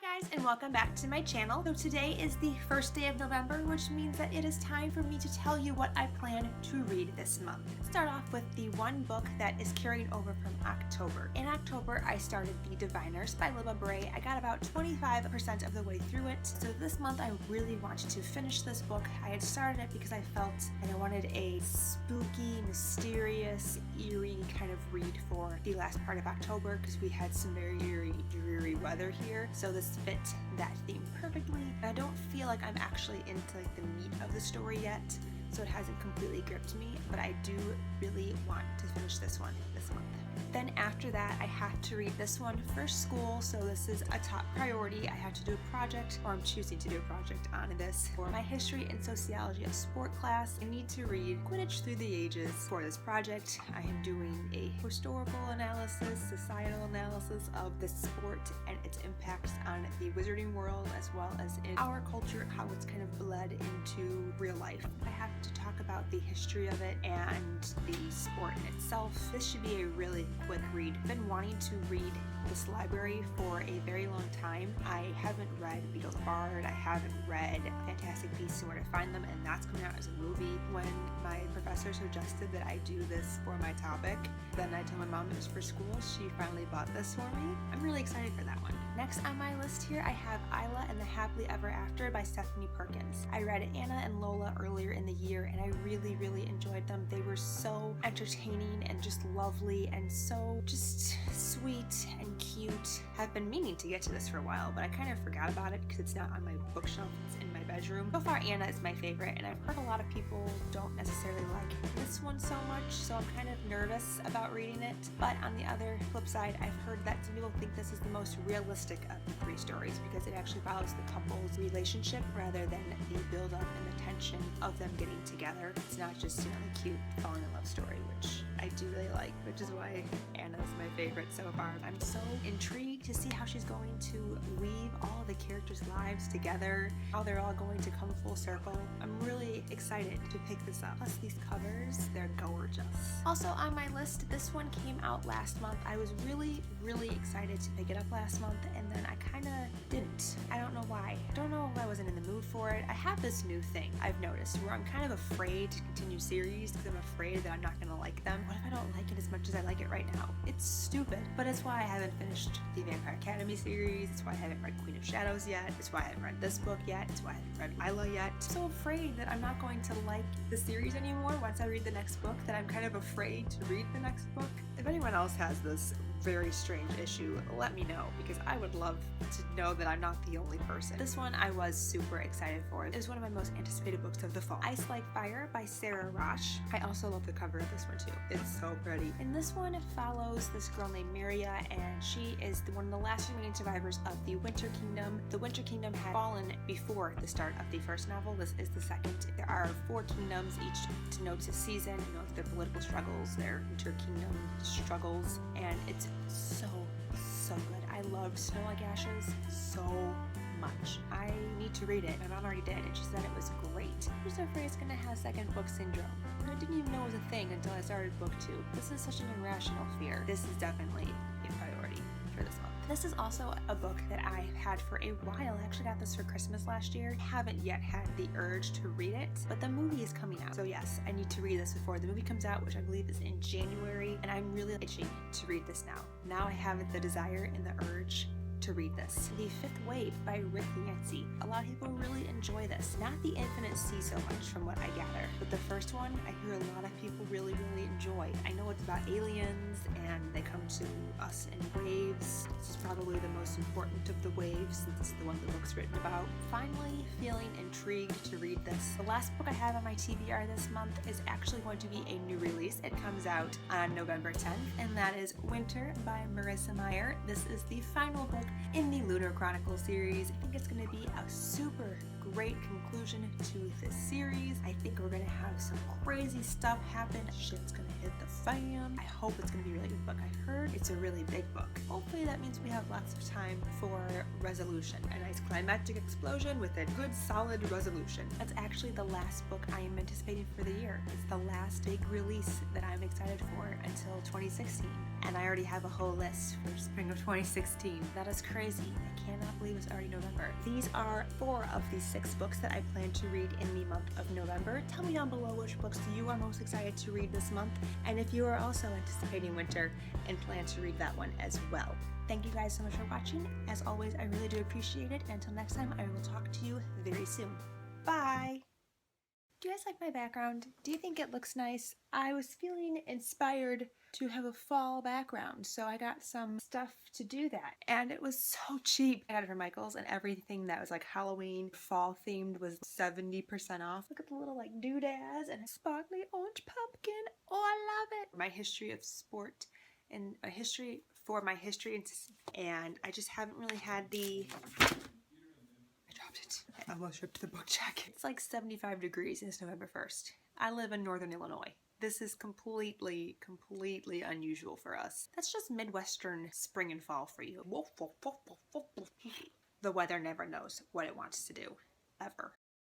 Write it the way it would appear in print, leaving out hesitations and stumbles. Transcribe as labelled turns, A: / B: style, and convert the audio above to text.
A: guys, and welcome back to my channel. So today is the first day of November, which means that it is time for me to tell you what I plan to read this month. Let's start off with the one book that is carried over from October. In October, I started The Diviners by Libba Bray. I got about 25% of the way through it. So this month I really wanted to finish this book. I had started it because I felt that I wanted a spooky, mysterious, eerie kind of read for the last part of October because we had some very eerie, dreary weather here. So this fit that theme perfectly. I don't feel like I'm actually into the meat of the story yet, so it hasn't completely gripped me, but I do really want to finish this one this month. Then after that, I have to read this one for school, so this is a top priority. I have to do a project, or I'm choosing to do a project on this. For my history and sociology of sport class, I need to read Quidditch Through the Ages. For this project, I am doing a historical analysis, societal analysis of the sport and its impacts on the wizarding world, as well as in our culture, how it's kind of bled into real life. I have to talk about the history of it and the sport in itself. This should be a really quick read. I've been wanting to read this library for a very long time. I haven't read Beetle's Bard, I haven't read Fantastic Beasts and Where to Find Them, and that's coming out as a movie. When my professor suggested that I do this for my topic, then I told my mom it was for school. She finally bought this for me. I'm really excited for that one. Next on my list here, I have Isla and the Happily Ever After by Stephanie Perkins. I read Anna and Lola earlier in the year, and I really enjoyed them. They were so entertaining and just lovely and so just sweet and cute. I've been meaning to get to this for a while, but I kind of forgot about it because it's not on my bookshelf, it's in my bedroom. So far, Anna is my favorite, and I've heard a lot of people don't necessarily like this one so much, so I'm kind of nervous about reading it. But on the other flip side, I've heard that some people think this is the most realistic of the three stories because it actually follows the couple's relationship rather than the build-up and the tension of them getting together. It's not just, the cute falling in love story, which I do really like, which is why Anna is my favorite so far. I'm so intrigued to see how she's going to weave all the characters' lives together, how they're all going to come full circle. I'm really excited to pick this up. Plus these covers, they're gorgeous. Also on my list, this one came out last month. I was really excited to pick it up last month, and then I kind of didn't. I don't know why. I don't know if I wasn't in the mood for it. I have this new thing I've noticed where I'm kind of afraid to continue series because I'm afraid that I'm not going to like them. What if I don't like it as much as I like it right now? It's stupid, but it's why I haven't finished the Vampire Academy series. It's why I haven't read Queen of Shadows yet. It's why I haven't read this book yet. It's why I haven't read Isla yet. I'm so afraid that I'm not going to like the series anymore once I read the next book that I'm kind of afraid to read the next book. If anyone else has this very strange issue, let me know because I would love to know that I'm not the only person. This one I was super excited for. It was one of my most anticipated books of the fall. Ice Like Fire by Sara Raasch. I also love the cover of this one too. It's so pretty. And this one follows this girl named Marissa, and she is one of the last remaining survivors of the Winter Kingdom. The Winter Kingdom had fallen before the start of the first novel. This is the second. There are 4 kingdoms, each denotes a season, their political struggles, their Winter Kingdom struggles, and it's so good. I loved Snow Like Ashes so much. I need to read it. My mom already did, and she said it was great. I'm just afraid it's gonna have second book syndrome. And I didn't even know it was a thing until I started book 2. This is such an irrational fear. This is definitely a priority for this month. This is also a book that I've had for a while. I actually got this for Christmas last year. I haven't yet had the urge to read it, but the movie is coming out. So yes, I need to read this before the movie comes out, which I believe is in January, and I'm really itching to read this now. Now I have the desire and the urge to read this. The Fifth Wave by Yancy. A lot of people really enjoy this. Not the Infinite Sea so much from what I gather, but the first one I hear a lot of people really enjoy. I know it's about aliens and they come to us in waves. This is probably the most important of the waves since this is the one the book's written about. Finally feeling intrigued to read this. The last book I have on my TBR this month is actually going to be a new release. It comes out on November 10th, and that is Winter by Marissa Meyer. This is the final book in the Lunar Chronicles series. I think it's going to be a super great conclusion to this series. I think we're going to have some crazy stuff happen. Shit's going to hit the fan. I hope it's going to be a really good book. I've heard it's a really big book. Hopefully that means we have lots of time for resolution. A nice climactic explosion with a good solid resolution. That's actually the last book I am anticipating for the year. It's the last big release that I'm excited for until 2016. And I already have a whole list for spring of 2016. That is crazy. I cannot believe it's already November. These are 4 of the 6 books that I plan to read in the month of November. Tell me down below which books you are most excited to read this month, and if you are also anticipating winter and plan to read that one as well. Thank you guys so much for watching. As always, I really do appreciate it. And until next time, I will talk to you very soon. Bye! Do you guys like my background? Do you think it looks nice? I was feeling inspired to have a fall background, so I got some stuff to do that. And it was so cheap. I got it from Michael's, and everything that was like Halloween, fall themed was 70% off. Look at the little like doodads and a sparkly orange pumpkin. Oh, I love it! My history of sport and my history and I just haven't really had the... I almost ripped the book jacket. It's like 75 degrees and it's November 1st. I live in northern Illinois. This is completely unusual for us. That's just Midwestern spring and fall for you. The weather never knows what it wants to do, ever.